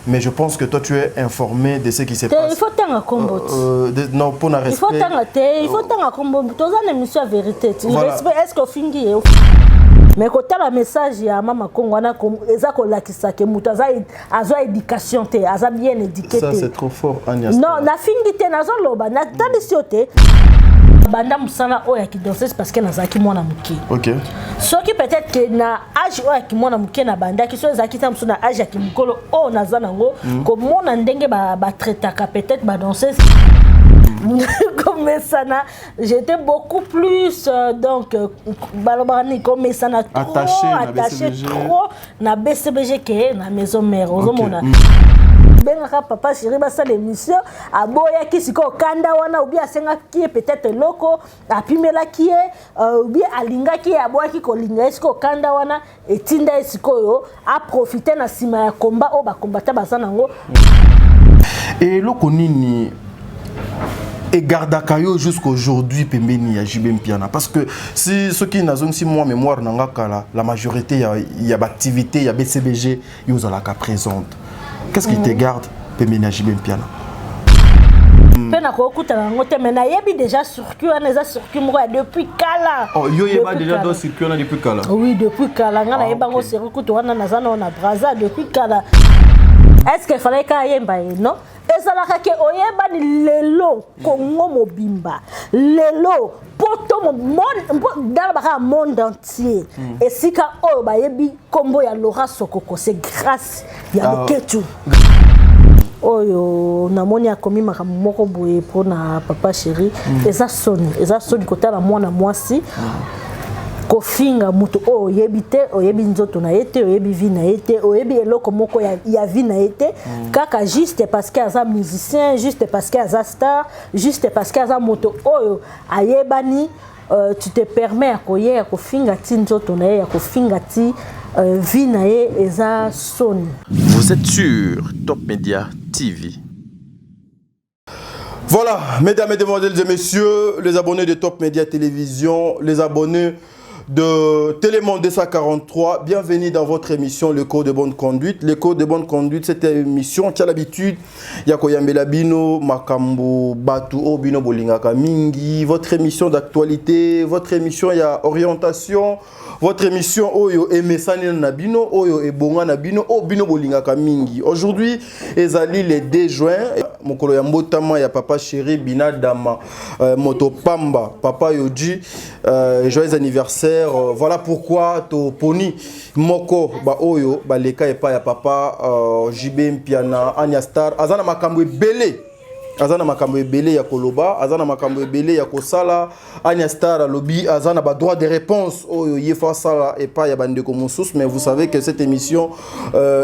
mais je pense que toi tu es informé de ce qui se passe. Il faut tant à combo. Non, pour respect. Il faut tant à combo. Tous les émissions vérité. Est-ce que fingi mais quand tu as le message ya mama Congo na eza ko lakisa ke mutu aza éducation te aza bien éduqué. Ça c'est trop fort Agnès. Non, na fingi te nazo loba na tradition te. Banda musala oya ki danseuse parce que nazaki mwana muke. OK. Soki peut-être que na âge oya ki mwana muke na banda ki so zaki tam na âge ya ki mukolo o naza nango ko mona ndenge ba traitaka peut-être ba danseuse. Comme ça, j'étais beaucoup plus donc comme ça attaché trop na BCBG que na maison mère aux mona benga papa chéri ba ça l'émission aboya ki siko kanda wana ou bien senga ki peut-être loko apimela ki ou bien alinga ki aboya ki ko linga siko kanda wana etinda siko yo a profiter na sima ya combat o ba combattre ba sanango et loko nini et Gardakayo jusqu'aujourd'hui pembeni ya JB Mpiana parce que si ceux qui n'ont si moi mémoire nanga kala la majorité il y a activité il y a BCBG ils ont la cas présente qu'est-ce qui te garde pembeni ya JB Mpiana pena ko kutana ngote mena yebi déjà circuit on est circuit mo depuis kala oh yo yeba déjà dans circuit on depuis kala oui depuis kala ngana yeba ngo circuit to wana nazana on a Brazza depuis kala est-ce qu'il fallait ka yemba non ezalaka ke oyeba ni lelo Congo mobimba lelo poto dans le monde entier et sika oyo bayebi kombo ya Laura Sokoko c'est grâce ya Loketu oyo namoni akomi makambo moko boye pona papa chéri eza soni kota na mwana mwasi kofinga mutu o yebite o yebi nzoto na yete o yebi vi na yete o yebi eloko moko ya vi na yete kaka juste parce que aza musicien juste parce que aza star juste parce que aza moto oyo ayebani tu te permets akoye ya kofinga ti nzoto na ye ya kofinga ti vi na ye eza soni. Vous êtes sur Top Média TV. Voilà, mesdames, mesdemoiselles et messieurs, les abonnés de Top Média Télévision, les abonnés de Télémonde 243, bienvenue dans votre émission Le Code de Bonne Conduite. Le Code de Bonne Conduite, cette émission qui a l'habitude, Yakoyambela Bino, Makambo, Batu, Obino Bolingaka Mingi, votre émission d'actualité, votre émission ya orientation, votre émission Oyo Emesani Nabino, Oyo Ebonga Nabino, Obino Bolingaka Mingi. Aujourd'hui, Ezali le 2 juin, Mokolo Yambotama ya Papa Chéri Binadama, Motopamba, Papa Yoji, joyeux anniversaire. Voilà pourquoi to poni moko ba oyo ba leka epa ya papa JB Mpiana Anya Star azana makambo ebele ya koloba azana makambo ebele ya kosala Anya Star alobi azana ba droit de réponse oyo yefa sala epa ya bandeko mosusu mais vous savez que cette émission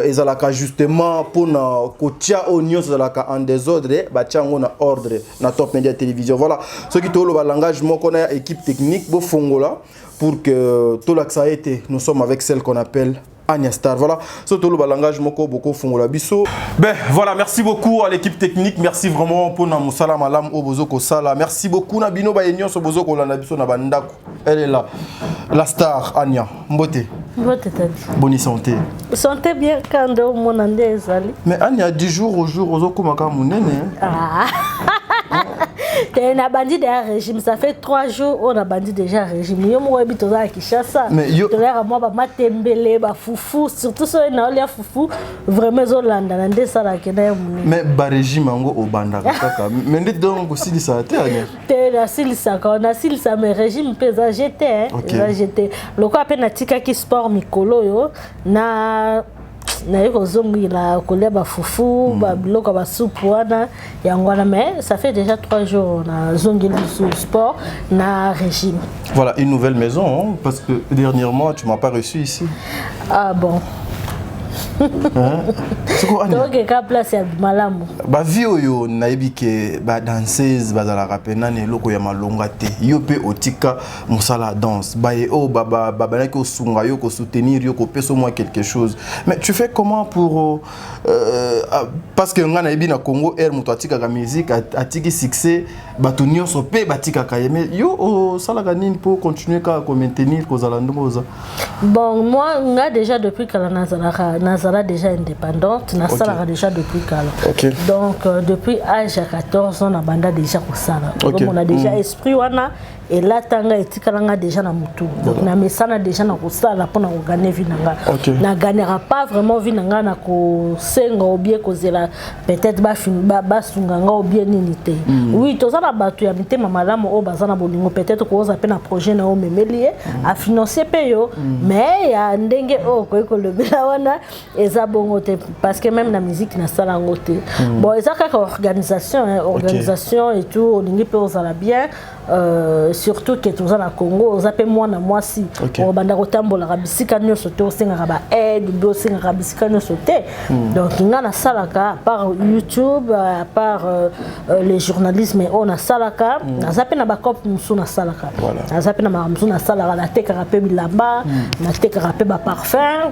ezalaka justement pona kotia onyo ezalaka en désordre ba tiango na ordre na Top Média Télévision. Voilà ce qui tolo ba langage moko na équipe technique bo fongola pour que tout l'accès a été, nous sommes avec celle qu'on appelle Anya Star. Voilà, c'est tout le langage moko beaucoup fongola biso. Ben voilà, merci beaucoup à l'équipe technique, merci vraiment pour na musala malam obozoko sala. Merci beaucoup na bino ba enyo so bozoko la biso na bandako. Elle est là. La star Anya Mbote. Mbote tadi. Bonne santé. Santé bien quand mon ande ezali. Mais Anya 10 jours au jour ozoko maka munene. Ah. On a bandit déjà régime, ça fait 3 jours on a bandit déjà régime. Yo mo habite à Kinshasa. Mais yo tolera moi ba matembele ba foufou, surtout so na olia foufou, vraiment Zolanda na ndesa la kena muni. Mais ba régime ngo obanda kaka. Mais ndi donc aussi li ça te anya. Te la silisa ka na silisa mais régime pesa jeté hein. Okay. Jeté. Loko apena tika ki sport mikolo yo na naiko zongi la koleba foufou ba biloko ba soupe wana yangwana mais ça fait déjà 3 jours na zongi le sport na régime. Voilà une nouvelle maison hein, parce que dernièrement tu m'as pas reçu ici. Ah bon. Donc ka place ya malamu. Ba vie oyo nayebi ke ba danseuse bazala pena ne loko ya malonga te. Yo pe otika musala danse. Ba e o baba na ko sunga yo ko soutenir yo ko peso moi quelque chose. Mais tu fais comment pour parce que nga nayebi na Congo muto atika ka musique atiki succès batunyo so pe batika ka yeme yo o sala nini pour continuer ka maintenir ko zala ndoza. Bon moi nga déjà depuis que la nazala nazala déjà indépendante, nasalaka déjà depuis kala. Donc depuis âge à 14 ans na banda déjà kosala. Donc on a déjà esprit wana et là tanga etikalanga déjà na mutu. Donc na mesana déjà na kosala pour na gagner vie nanga. Na gagnera pas vraiment vie nanga na ko senga ou bien kozela peut-être ba sunganga ou bien ninité. Oui, to ça la batu ya mitema malamu o bazana bolingo peut-être ko oza pe na projet na o memelie à financer payo mais ya ndenge o ko le bela wana eza bongo te parce que même la musique na sala ngote. Bon, eza ka organisation organisation et tout olingi pe ozala bien surtout que tous na Congo oza pe mwana mwasi o banda kotambola rabisika nyoso te osenga ba aide bo senga rabisika nyoso te. Donc nga na salaka à part YouTube à part les journalisme on a salaka na zape na ba cop musu na salaka na zape na musu na salaka na tekara pe bilamba na tekara pe ba parfum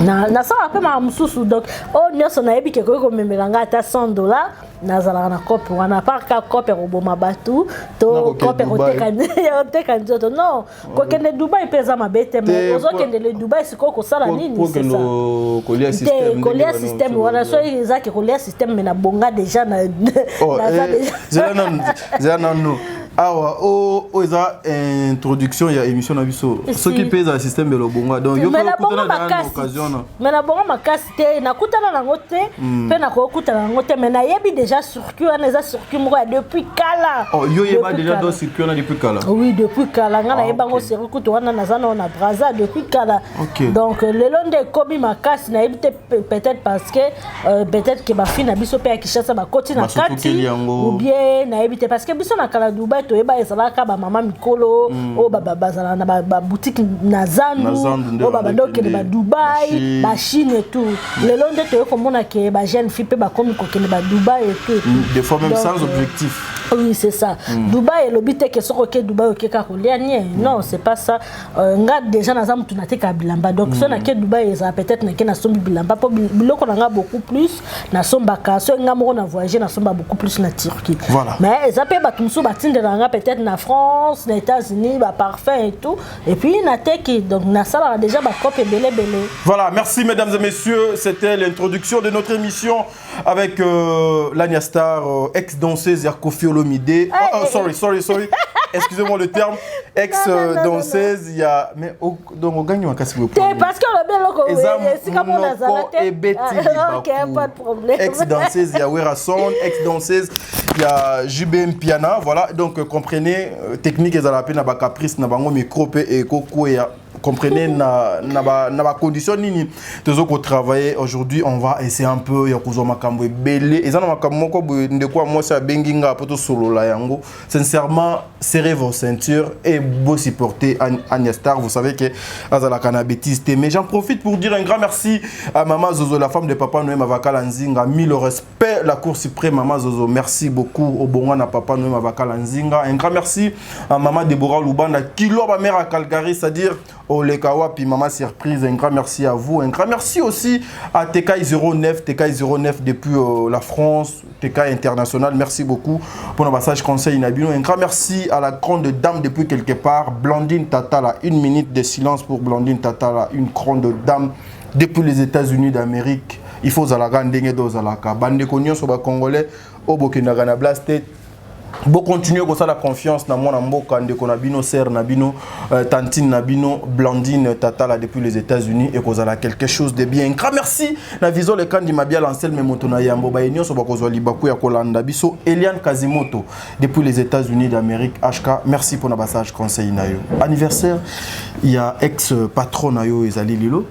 na salaka pe ma musu donc o nyoso na yebi ke ko memelanga ata $100 na zalaka na cop wana part ka cop roboma batu to cop oteka nzoto non ko kende Dubai pesa mabete mais ozo kende le Dubai siko ko sala nini c'est ça colia système wana so izaki colia système mais na bonga déjà na non awa o eza introduction ya émission na biso ce qui pèse le système de l'obonga donc yo kutana na occasion mais na bonga makasi te na kutana na ngote pe na ko kutana na ngote mais na yebi déjà circuit on eza circuit moko depuis kala yo yeba déjà dans circuit on depuis kala oui depuis kala nga na yeba ngo circuit to wana nazana na Brazza depuis kala donc le long de kobi makasi na yebi te peut-être parce que peut-être que ba fina biso pe ya Kinshasa ba koti na kati ou bien na yebi te parce que biso na kala Dubai to eba ezalaka ba mama mikolo o bazala na ba boutique na Zandu o ba donc ba Dubai ba Chine et tout le long de to komona ke ba jeune fille pe ba komi ko ke ba Dubai et tout des fois même sans objectif. Oui, c'est ça. Dubaï, le but est que ce que Dubaï est que non, c'est pas ça. Nga déjà na zamu tunate ka bilamba. Donc so na ke Dubaï eza peut-être na ke na sombi bilamba po biloko na beaucoup plus na somba ka so nga mo na voyager na somba beaucoup plus na Turquie. Voilà. Mais eza pe ba tumsu batinde na peut-être na France, na États-Unis, ba parfum et tout. Et puis na teki donc na sala déjà ba cop belé. Voilà, merci mesdames et messieurs, c'était l'introduction de notre émission avec Lania Star, ex-danseuse Kofi Olomide. Sorry. Excusez-moi le terme. Ex-danseuse, il y a. Mais donc, on gagne un casse vous. Parce que le bel c'est comme on a zalaté. Ok, pas de problème. Ex-danseuse, il y a Wera Son. Ex-danseuse, il y a JBM Piana. Voilà, donc comprenez, technique, ils ont la peine à caprice, na bango micro et coco et comprenez na condition nini toujours qu'on travaille aujourd'hui on va essayer un peu ya kuzo makambo belé et ça na makambo ko de quoi moi ça benginga poto solo la yango sincèrement serrez vos ceintures et vous supporter Ania Star. Vous savez que azala kana bêtise mais j'en profite pour dire un grand merci à Maman Zozo, la femme de Papa Noé Mavakala Nzinga. Mis le respect la Cour suprême Maman Zozo, merci beaucoup au bonga na Papa Noé Mavakala Nzinga. Un grand merci à Maman Deborah Lubanda Kilo ba mère à Calgary, c'est-à-dire au Lekawa puis Maman Surprise. Un grand merci à vous. Un grand merci aussi à TK09 depuis la France, TK International. Merci beaucoup pour nos passages conseils Nabino. Un grand merci à la grande dame depuis quelque part, Blandine Tatala. 1 minute de silence pour Blandine Tatala, une grande dame depuis les États-Unis d'Amérique. Il faut zalaga ndenge do zalaka. Bande konyo so ba congolais au Burkina Faso blasté. Bon continuer comme ça la confiance na mona mboka ndeko na bino sœur na bino tantine na bino Blandine Tatala depuis les États-Unis et kozala quelque chose de bien. Grand merci na vision le kandi mabia lancel me moto na yambo ba enyo so ba kozwa libaku ya kolanda biso Eliane Kazimoto depuis les États-Unis d'Amérique HK. Merci pour na passage conseil na yo. Anniversaire, il y a ex patron na yo ezali lilo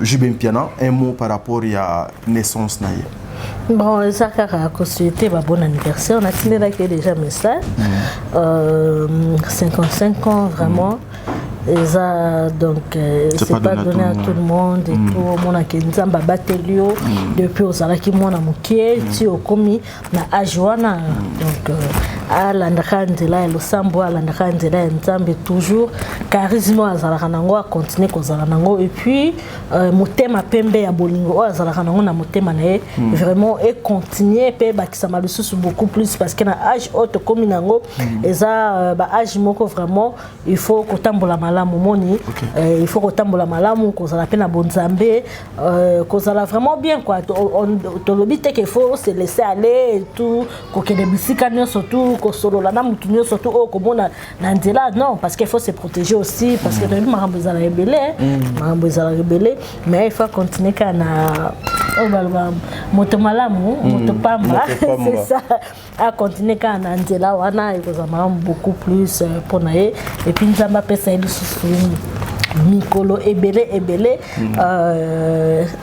JBM Piana, un mot par rapport à naissance na yo. Bon, ça a consulté un bon anniversaire. On a signé déjà message. 55 ans vraiment. Et ça, donc, c'est pas donné à tout le monde. Et tout le monde a Kenzamba Batelio. Depuis aux Alaki Mona Mouké, tu au commis, na Ajoana. Donc, à l'Andakandela et le Sambo, à l'Andakandela et Nzambe toujours. Charisme à Zalaranango, à continuer aux Zalanango. Et puis, Motema Pembe à Bolingo, à Zalaranango, na Motema Nae. Vraiment, et continuer, et ça m'a le sous beaucoup plus parce qu'il y a un âge haute comme Nango. Et ça, âge moko vraiment, il faut qu'on tambola malamu moni il faut kotambola malamu kozala pe na bonzambe kozala vraiment bien quoi to lobite qu'il faut se laisser aller et tout kokende bisika nyonso tout kosolola na mutu nyonso tout komona na nzela non parce qu'il faut se protéger aussi parce que dans makambo ezala rebelle mais il faut continuer kana moto malamu moto pamba c'est ça à continuer quand on nzela wana ekozama beaucoup plus pour nae et puis nzamba pesa ile susu mikolo ebele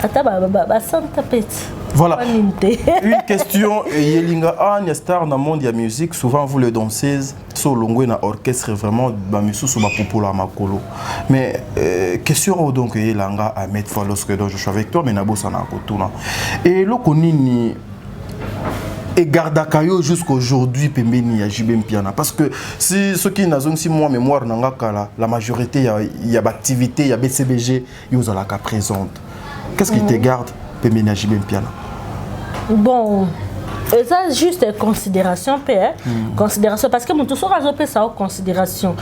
ata ba santa peti. Voilà. Une question, Yelinga Anya Star dans le monde de la musique, souvent vous les danseuses, sur l'ongoué na orchestre vraiment bamisou sur ma popola makolo. Mais question donc Yelanga à mettre fois lorsque je suis avec toi, mais nabo ça na kotuna. Et le konini et Gardakayo jusqu'aujourd'hui pembeni ya JB Mpiana parce que si ceux qui n'ont si moi mémoire nanga kala la majorité il y a activité il y a BCBG ils ont la cas présente. Qu'est-ce qui te garde pembeni ya JB Mpiana? Bon, ça juste considération considération parce que mon tout sera opé ça en considération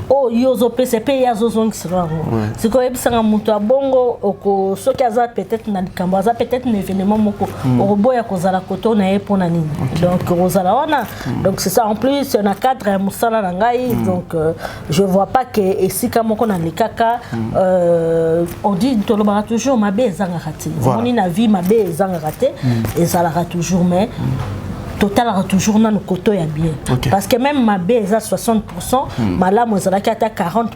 oh yozo PCP ya zozong sera c'est quoi ebisanga mutu abongo oko soki aza peut-être na likambo aza peut-être un événement moko robo ya kozala koto na ye pona nini donc rozala wana donc c'est ça en plus on a cadre ya musala na ngai donc je vois pas que esika moko na likaka on dit tolobara toujours mabe ezanga raté on na vie mabe ezanga raté ezala toujours mais total a toujours dans le côté ya bien parce que même ma baisse à 60% malamu ezala ki ata 40%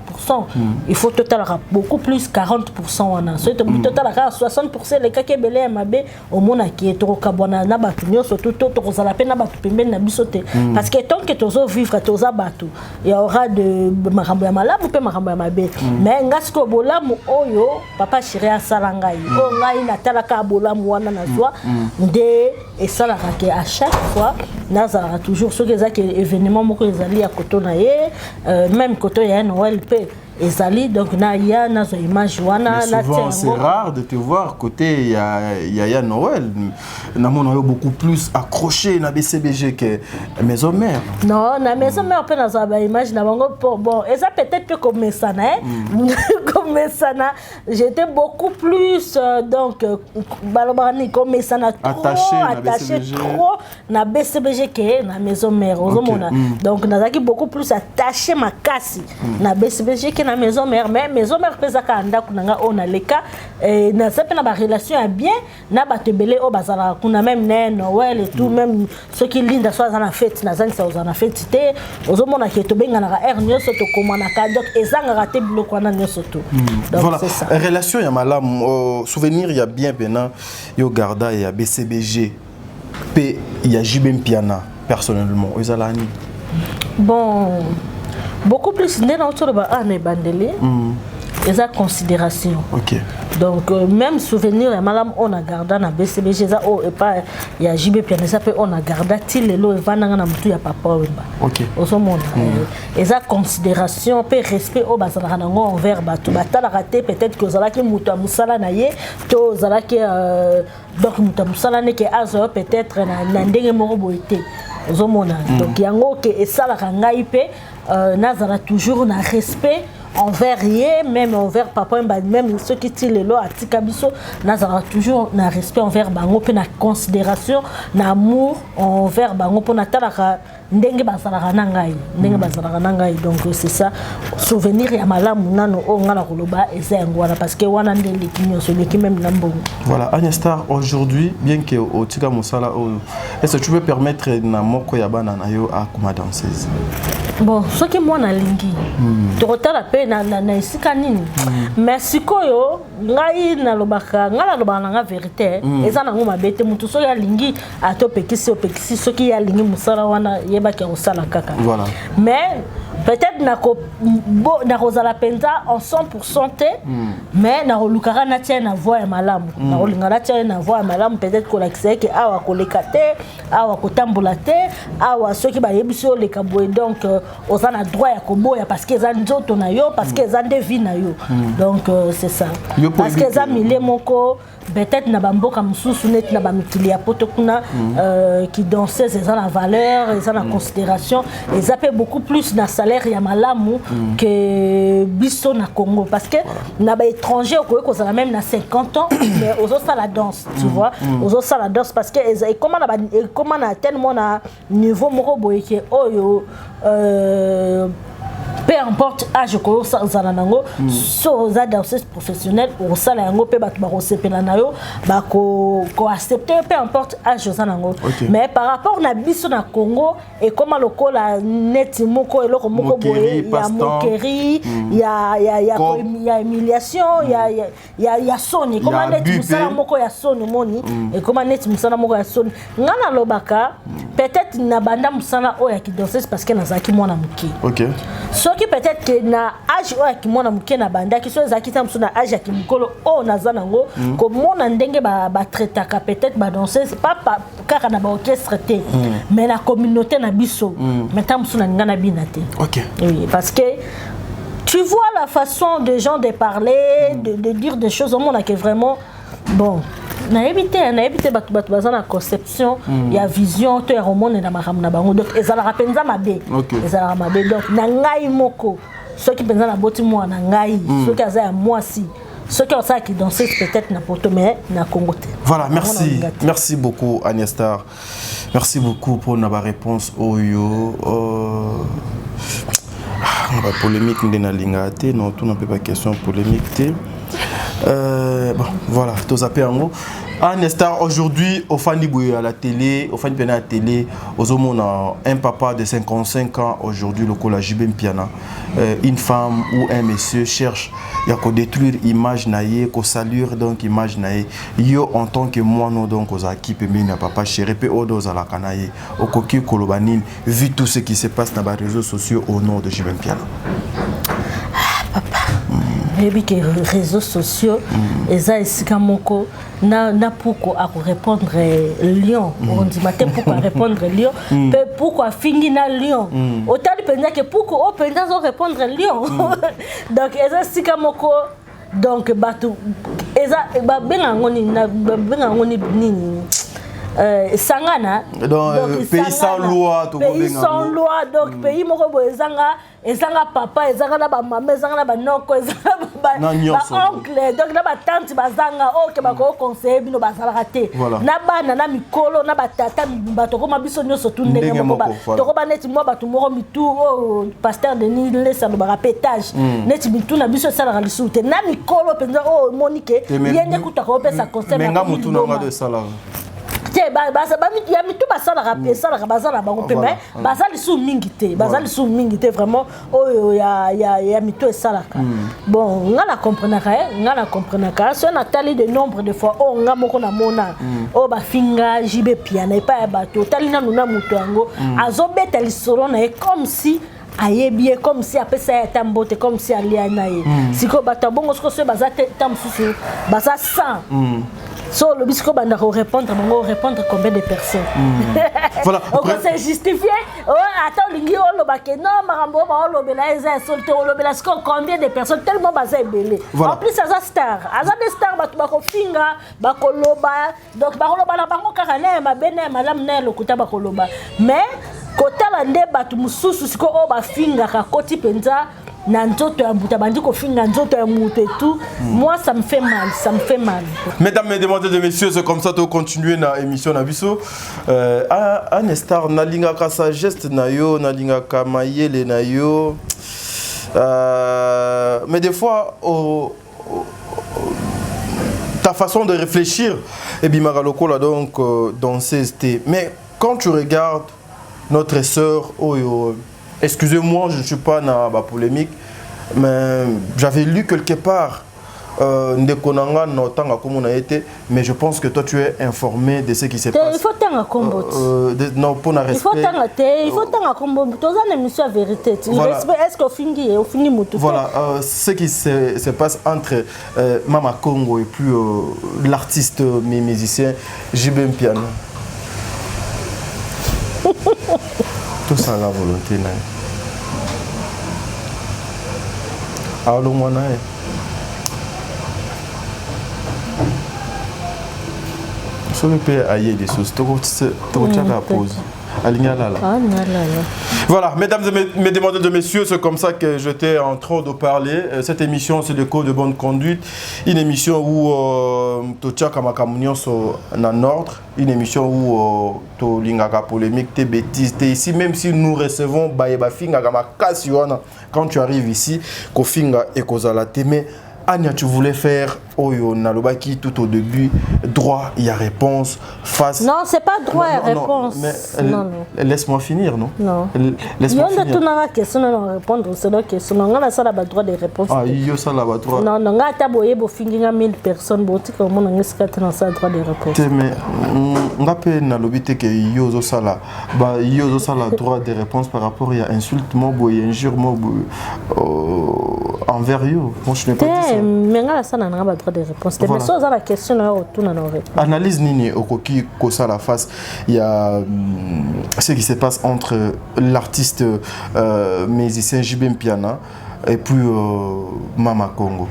il faut total beaucoup plus 40% wana so total à 60% les cas qui belé ma baisse au mona qui est trop kabona na batu nyonso tout kozala pe na batu pembeni na biso te parce que tant que tozo vivre toza batu il y aura de makambo ya malamu pe makambo ya mabe mais ngasko bolamu oyo papa chéri asala ngai o ngai na talaka bolamu wana na zwa nde esala ke à chaque fois nazara toujours ce que événement moko ezali à koto na ye même koto ya Noël pe ezali donc na ya nazo image wana na souvent c'est rare de te voir côté ya Noël na mon beaucoup plus accroché na BCBG que maison mère non na maison mère pe nazo ba image na bango bon et ça peut-être comme ça na comme ça na j'étais beaucoup plus donc balobani comme ça na attaché trop na BCBG que na maison mère donc nazaki beaucoup plus attaché ma kasi na BCBG que na maison mère mais maison mère pesaka anda kunanga ona leka na sepe na ba relation ya bien na batebele o bazala kuna même Noël et tout même ceux qui linda soit na fête na zangi ça na fête té ozomona ke to benga na air nyoso to komana ka donc ezanga raté biloko na nyoso to donc voilà. C'est ça relation ya malam souvenir ya bien pena yo garda ya BCBG p ya JB Mpiana personnellement ezalani bon beaucoup plus dans autour de Anne Bandeli et sa considération donc même souvenir malam on a gardé na BCBG ça oh et pas il y a JB Mpiana ça peut on a gardé til lelo evana na mutu ya papa wemba au monde et sa considération pe respect au bazala nango envers batu batala raté peut-être que zala ki mutu musala na ye to zala ki donc mutu musala ne ke azo peut-être na ndenge moko boité au monde donc yango ke esala ngai pe nazara toujours na respect envers rien même envers papa même ceux qui tirent le lot à Tikabiso nazara toujours na respect envers bango pe na considération na amour envers bango pour na talaka ndenge bazalaka na ngai donc c'est ça souvenir ya malamu nano o ngala koloba eza ngwana parce que wana ndeli kinyoso leki même na mbongo. Voilà Anya Star aujourd'hui bien que au tika musala est-ce que tu peux permettre na moko ya bana na yo a kuma danseuse bon ce que moi na lingi to kotala pe na isika nini mais sikoyo ngai na lobaka ngala lobana nga vérité eza na ngoma bete mutu so ya lingi atopekisi ce qui ya lingi musala wana yebaki osala kaka voilà mais peut-être na kozala penza en 100% mais na kolukaka na tia na voix ya malamu na kolingana tia na voix ya malamu peut-être ko lakise ke awa koleka te awa kotambola te awa soki ba yebisi o leka boy donc ozana droit ya koboya parce que za nzoto na yo parce que za ndevi na yo donc c'est ça parce que za mile moko peut-être na bamboka mususu net na bamikili ya poto kuna qui dansait ça la valeur ça la considération et ça paie beaucoup plus na salaire salaire ya malamu que biso na Congo parce que na ba étranger ko ça même na 50 ans mais aux autres ça la danse tu vois aux autres ça la danse parce que comment na tellement na niveau moko boye que oyo peu importe âge ko za nango so za danseuse professionnelle au sala yango pe batu ba resepela na yo ba ko accepter peu importe âge za nango mais par rapport na biso na Congo et comment lokola neti moko eloko moko boye ya moquerie ya humiliation ya soni comment neti musala moko ya soni moni et comment neti musala moko ya soni ngana lobaka peut-être na banda musala o ya ki danseuse parce que nazaki mwana muki soki peut-être que na âge o ki mwana muke na banda ki so ezaki tamsu na âge ya ki mukolo o naza nango ko mona ndenge ba traitaka peut-être ba danseuse pas kaka na ba orchestre te mais la communauté na biso mais tamsu na ngana binate oui parce que tu vois la façon des gens de parler de dire des choses au monde que vraiment bon na éviter batu baza na conception ya vision to ya romone na makambo na bango donc ezala rapenza mabe ezala mabe donc na ngai moko ceux qui penza na boti moi na ngai ceux qui aza ya mwasi ceux qui ont ça qui danser peut-être na poto mais na Congo te. Voilà, merci beaucoup Agnès Star, merci beaucoup pour na réponse oyo la polémique ndena lingate non tout n'a pas question polémique bon, voilà, tout ça fait en gros. Agnès Star, aujourd'hui, au Fani Bouye à la télé, au Fani Piana à la télé, aux hommes, un papa de 55 ans, aujourd'hui, le collège Jibem Piana, une femme ou un monsieur cherche à détruire l'image naïe, qu'on salue donc l'image naïe. Yo, en tant que moi, nous, donc, aux équipes, mais n'a pas cher, et au dos à la canaille, au coquille Kolobanine, vu tout ce qui se passe dans les réseaux sociaux au nom de Jibem Piana. Depuis que les réseaux sociaux, na pourquoi à répondre Lyon, on dit matin pourquoi répondre Lyon, pourquoi finir na Lyon. Autant de penser que pourquoi au pendant répondre Lyon. Donc donc batou sangana donc pays sans loi donc pays moko ezanga papa ezanga na ba mama ezanga na ba noko ezanga ba oncle donc na ba tante bazanga oke ba ko conseiller bino bazala raté na bana na mikolo na ba tata bato ko mabiso nyoso tundenge moko ba to ko ba neti mo bato moko mitu pasteur Denis lesa no ba pétage neti mitu na biso sala ralisute na mikolo penza Monique yende kutaka opesa conseil mais nga mutu na de sala ya mitu basala rapé sala bazala bango pe mais bazali sou mingi te vraiment oyo ya mitu esalaka bon ngala comprenaka so na tali de nombre de fois o nga moko na mona o ba finga jibe piana et pas bato tali na nuna mutu yango azobeta lisolo na comme si ayebie comme si apesa ya tambote comme si alia na ye siko bato bongo siko so bazate tamsusu baza 100 so le bisco banda répondre combien de personnes voilà on peut se justifier attends lingi olo bake non marambo ba olo bela eza solte olo bela siko combien de personnes tellement bazé belé en plus ça star des stars batu bako finga bako loba donc bako loba na bango kaka na ma bene malam na lokuta bako loba mais kotala nde batu mususu siko o ba finga ka koti penza na nzoto ya mbuta bandi ko finga nzoto ya mutu et tout moi ça me fait mal mesdames mesdemoiselles et messieurs c'est comme ça to continuer na émission na biso Agnès Star nalinga ka sa geste na yo nalinga ka mayele na yo mais des fois ta façon de réfléchir et bimara lokola donc danseuse mais quand tu regardes notre sœur excusez-moi, je ne suis pas dans la polémique, mais j'avais lu quelque part Ndekonanga n'autant comme on a été, mais je pense que toi tu es informé de ce qui se passe. Il faut t'en combo. Non, pour la respect. Il faut t'en combo. Toi, on aime la vérité. Est-ce qu'on finit mutu? Voilà, ce qui se passe entre Mama Congo et puis l'artiste musicien Jibem Piana. Tout ça la volonté là. Allô moi là. So me peut ailler des choses. Tu la pause. Voilà, mesdames et mesdemoiselles et messieurs, c'est comme ça que j'étais en train de parler. Cette émission, c'est le code de bonne conduite. Une émission où tu as en ordre. Une émission où tu as polémique, tu bêtises. Ici, même si nous recevons quand tu arrives ici, Kofinga et Kozala Teme. Anya, tu voulais faire Oyo Nalobaki tout au début, droit, il y a réponse, face. Non, c'est pas droit, il y a réponse. Non. Laisse-moi finir, non? Non. Laisse-moi finir. Il y a une question à répondre, c'est une question. On a ça le droit de réponse. Ah, il y a ça le droit. Non, non, on a taboyé pour finir 1000 personnes, bon, tu comment on a ça le droit de réponse. Mais on a pas Nalobité que il y a ça là, bah il y a ça le droit de réponse par rapport à insulte, mob ou injure mob envers you. Moi je n'ai pas dit ça. Mais on a ça n'a pas le droit de réponse. Mais ça la question là autour dans nos réponses. Analyse Nini Okoki Kosa la face, il y a ce qui se passe entre l'artiste musicien JB Mpiana et puis Mama Congo.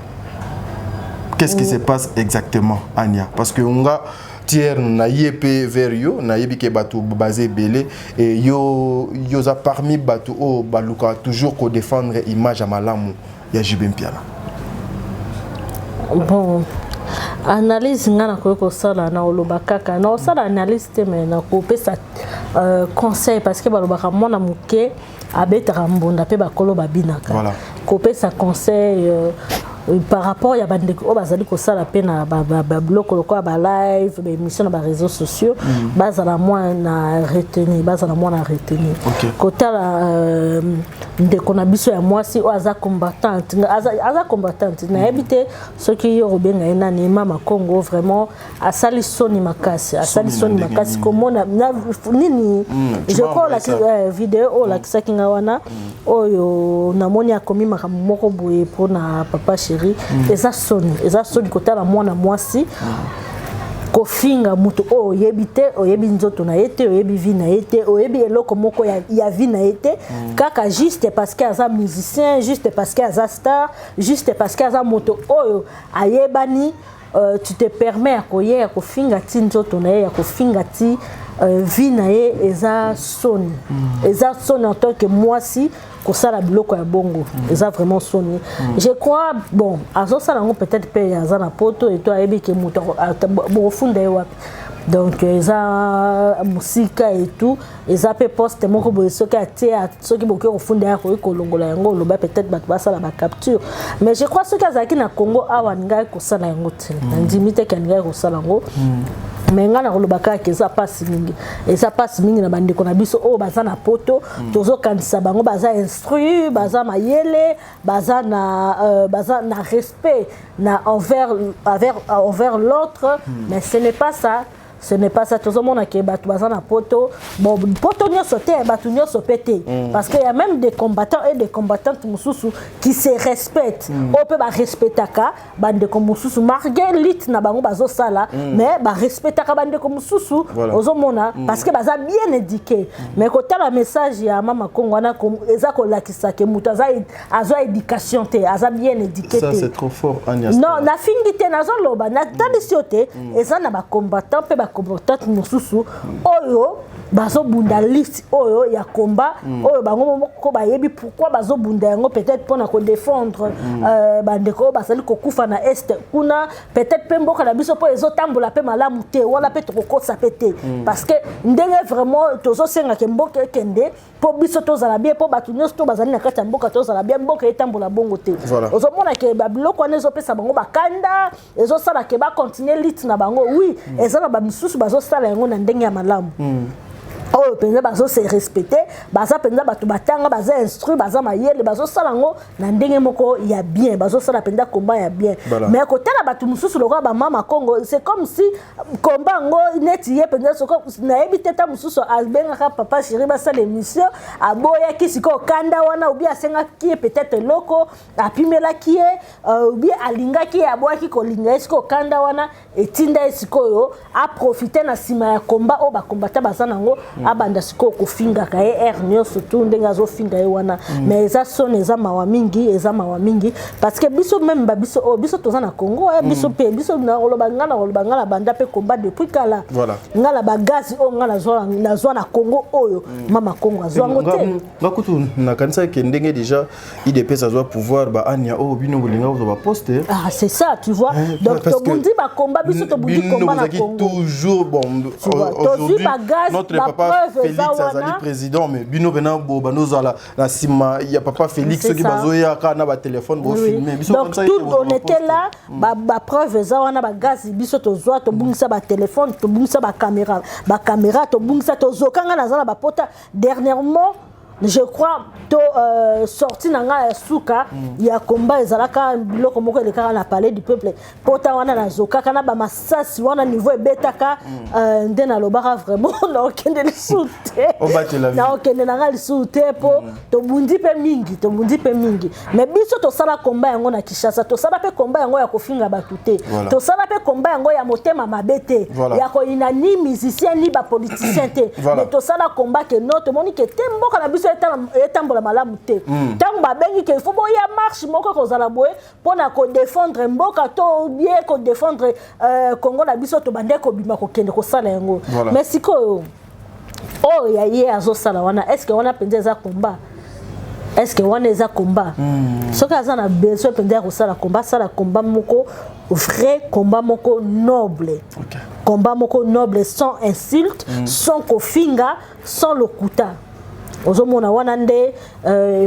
Qu'est-ce qui se passe exactement, Anya? Parce que on a tiers na yépé vers yo, na yébike batu basé belé et yo a parmi batu o baluka toujours ko défendre image à malamu ya JB Mpiana. Bon, analyse ngana ko sala na olobakaka na sala analyse te mais na ko pesa conseil parce que balobaka mona muke abetaka mbonda pe bakolo babinaka. Voilà. Ko pesa conseil par rapport à bande ko bazali ko sala pe na blog ko ba live ba émission na ba réseaux sociaux bazala moi na retenir kota la ndeko na biso ya mwasi o aza combattante na habité ce qui yo benga ina ni Mama Congo vraiment asali soni makasi comment nini je crois la vidéo la kisakinga wana oyo na moni akomi makamoko boye pona papa chéri eza soni kota la mwana mwasi kofinga mutu o yebite o yebi nzoto na yete o yebi vi na yete o yebi eloko moko ya vi na yete kaka juste parce que aza musicien juste parce que aza star juste parce que aza moto oyo ayebani tu te permets à koyer kofinga ti nzoto na ye ya kofinga ti vi na ye eza soni en tant que mwasi kosala biloko ya bongo eza vraiment soni. Je crois bon azosala ngo peut-être pe aza na poto et toi ayebi ke moto bofunda ye wapi donc eza musika et tout eza pe poste moko boye soki atie soki boke kofunda ya ko kolongola yango loba peut-être bato basala ba capture mais je crois soki azaki na Congo awa ngai kosala yango te ndimite ke ngai kosala ngo mais ngana kolobaka ke eza passe mingi na bandeko na biso o baza na poto tozo kanisa bango baza instruit baza mayele baza na respect na envers l'autre mais ce n'est pas ça tout le monde a qui batu bazana poto bon poto nyo sauté batu nyo sopété parce qu'il y a même des combattants et des combattantes mususu qui se respectent on peut ba respectaka bande ko mususu marguer lit na bango bazo sala mais ba respectaka bande ko mususu ozo mona parce que baza bien éduqué mais côté la message ya Mama Congo na ko eza ko lakisa ke mutaza azo éducation te aza bien éduqué ça c'est trop fort Agnès non na fingité nazo loba na tandisiote eza na ba combattant pe combattante mususu oyo bazo bunda liste oyo ya combat oyo bango moko bayebi pourquoi bazo bunda yango peut-être pour na ko défendre bandeko basali ko kufa na est kuna peut-être pe mboka na biso po ezo tambola pe malamu te wala pe to ko sa pété parce que ndenge vraiment tozo senga ke mboka kende po biso to zala bien po batu nyos to bazali na kata mboka to zala bien mboka etambola bongo te ozo mona ke babiloko na ezo pesa bango bakanda ezo sala ke ba continuer lit na bango oui ezala ba misusu bazo sala yango na ndenge ya malamu oh penza bazo se respecter baza penza batu batanga baza instruit baza mayele bazo sala ngo na ndenge moko ya bien bazo sala penza combat ya bien mais côté la batu mususu lokwa ba Mama Congo c'est comme si combat ngo neti ye penza soko na ebité ta mususu albenga ka papa chéri ba sala émission aboya kisiko kanda wana ou bien asenga ki peut-être loko apimela ki ou bien alinga ki aboya ki kolinga esiko kanda wana etinda esiko yo a profiter na sima ya combat o ba combattant baza nango abanda siko ko finga ka ernio surtout ndenga zo finga e wana mais eza son eza mawa mingi parce que biso même ba biso toza na Congo biso na olobanga banda pe combat depuis kala ngala ba gaz o ngala zo na Congo oyo mama Congo zo ngote ngakutu na kanisa ke ndenge déjà IDPS doit pouvoir ba anya o bino bolinga zo ba poster c'est ça tu vois donc to bundi ba combat biso to bundi combat na Congo toujours bon aujourd'hui notre papa Félix Azali président mais bino bena bo banozala na sima il y a papa Félix qui bazoya ka na ba téléphone bo filmer biso donc tout on était là ba preuve za wana ba gaz biso to zo to bungisa ba téléphone to bungisa ba caméra to bungisa to zo kanga na zala ba pota dernièrement je crois to sorti nanga suka ya combat ezalaka biloko moko elekaka na palais du peuple pota wana na zoka kana ba masasi wana niveau ebetaka ndena lobaka vraiment na okende le soute na okende nanga le soute po to bundi pe mingi mais biso to sala combat yango na Kinshasa to sala pe combat yango ya kofinga batute to sala pe combat yango ya motema mabete ya ko ina ni musicien ni ba politicien te mais to sala combat que notre moni que tembo kana biso etambola malamu te tango babengi ke faut boya marche moko kozala boye pona ko défendre mboka to bien ko défendre Congo na biso to bande ko bima ko kende ko sala yango mais siko oh ya ye azo sala wana est-ce que wana penza za combat est-ce que wana eza combat soka azana besoin penza ko sala combat moko vrai combat moko noble combat moko noble sans insulte sans kofinga sans lokuta ozomona wana nde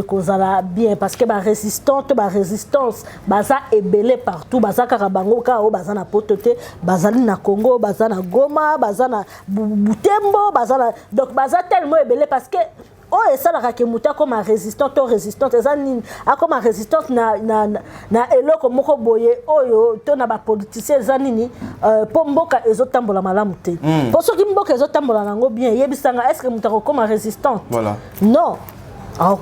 kozala bien parce que ba résistance baza ebele partout baza kaka bango ka o baza na potote bazali na Congo baza na Goma baza na Butembo baza na donc baza tellement ebele parce que oh et ça la rakemuta comme résistante ezani comme résistante na eloko moko boye oyo to na ba politicien ezani ni pomboka ezotambola malamu te pour ceux qui mboka ezotambola nango bien yebisanga est-ce que mutako comme résistante non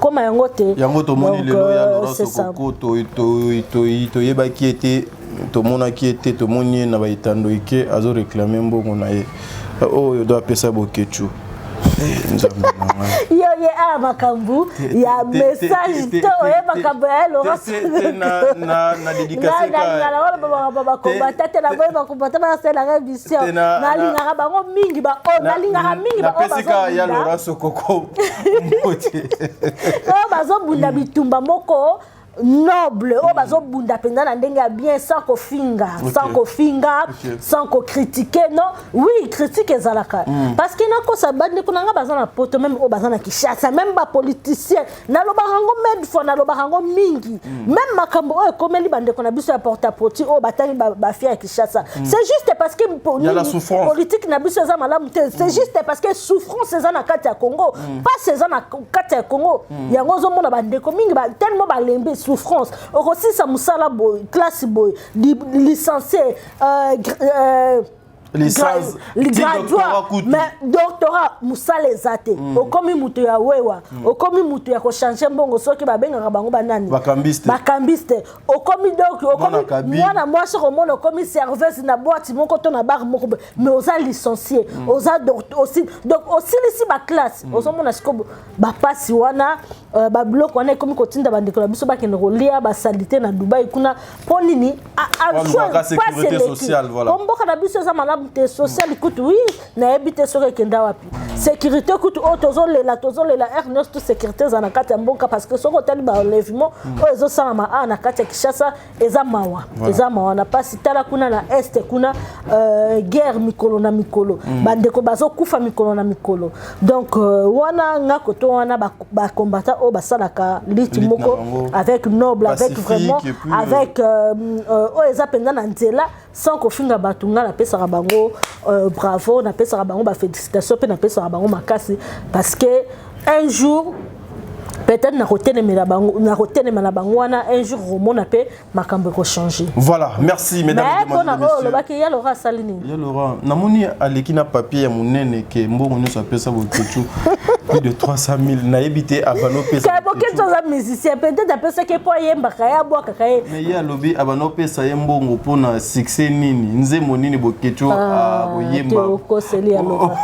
comme yango te yango to moni lelo ya Laurent Sokoko to yeba qui était to mona qui était to moni na ba itando ike azo réclamer mbongo na ye oyo do apesa bokechu yo ye makambu ya message to e makambu ya Laurent na dédicace na baba combattant na boye combattant na sela rebisio na linga bango mingi ba na linga mingi ba pesika ya Laurent Sokoko bazo bunda bitumba moko noble o bazo bunda penza na ndenge bien sans critiquer non oui critiquer zalaka parce que na ko sa bande ko nga bazana poto même o bazana Kinshasa même ba politicien na lo barango medfo na lo barango mingi même makambo o komeli bande ko na biso ya porte-à-porte o batani ba fia Kinshasa c'est juste parce que politique na biso za malamu c'est juste parce que souffrance za na kati ya Congo pas ces na kati ya Congo yango zo mona bande ko mingi ba tellement ba lembe souffrance aussi ça musala boy classe boy licencié licence graduat mais doctorat musala ezate okomi mutu ya wewa okomi mutu ya ko changer mbongo soki ba benga bango banani bakambiste okomi donc okomi mwana mwasi komona okomi serveuse na boîte moko to na bar moko mais oza licencié oza aussi donc aussi ici ba classe ozomona siko ba pasi wana ba bloc wana komi kotinda bandeko la biso ba kende kolia ba salité na Dubai kuna ponini a sécurité sociale voilà komboka na biso za malamu te social écoute oui na ebité soko kenda wapi sécurité écoute tozolela Ernest sécurité za na kati ya mboka parce que soko tali ba enlèvement o ezo sala ma na kati ya Kinshasa eza mawa na pasi tala kuna na est kuna guerre mikolo na mikolo bandeko bazo kufa mikolo na mikolo donc wana ngako to wana ba combattant o basalaka lit moko avec noble avec vraiment avec o eza penza na nzela sans kofinga batunga na pesa bango bravo na pesa bango ba félicitations pe na pesa bango makasi parce que un jour peut-être na kotelemela bango wana un jour romona pe makambo ko changer voilà merci mesdames et messieurs le baki ya Laurent Salini ya Laurent namoni aleki na papier ya munene ke mbongo nyo sa pesa bokechu plus de 300 000 na ebité abano pesa ka bokechu za musicien peut-être pesa ke po yemba kaya bwa kakaye mais ya lobi abano pesa yembongo pona succès nini nze monini bokechu boyemba ko seli ya Laurent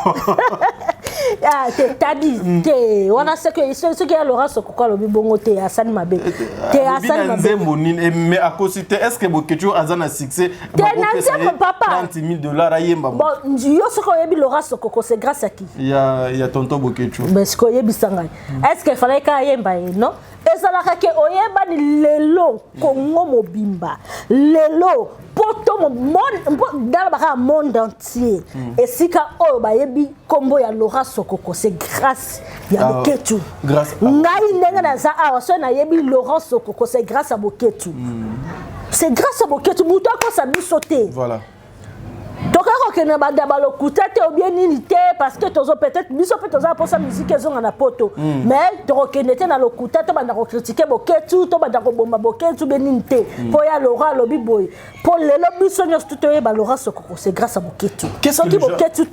Ah, t'as-dit, on a ce qui est Laurent Sokoko, le bibongo, t'es Hassan Mabé. T'es Hassan Mabé. Mais à cause de est-ce que Bokecho a un succès? T'es un papa. $30,000 à Yemba. Bon, yo, ce qu'on a dit Laurent Sokoko, c'est grâce à qui? Il y a tonton Bokecho. Mais ce qu'on a dit, est-ce qu'il fallait qu'il y ait Yemba, non? ezalaka ke oyeba ni lelo Congo mobimba lelo poto dans le monde entier et sika oyo bayebi kombo ya Laurent Sokoko c'est grâce ya Boketu grâce ngai ndenge naza awa so na yebi Laurent Sokoko c'est grâce à Boketu c'est grâce à Boketu muto ko sa bisoté voilà. Donc, quand on a des bien unité parce que peut-être biso peut-être pour sa musique ils ont un poto mais donc on était dans le couteau to banda critiquer Boketu to banda bomba Boketu benité pour ya Laurent lobby boy pour le lobby sonyo tout ba Laurent Sokoko c'est grâce à Boketu qu'est-ce que Boketu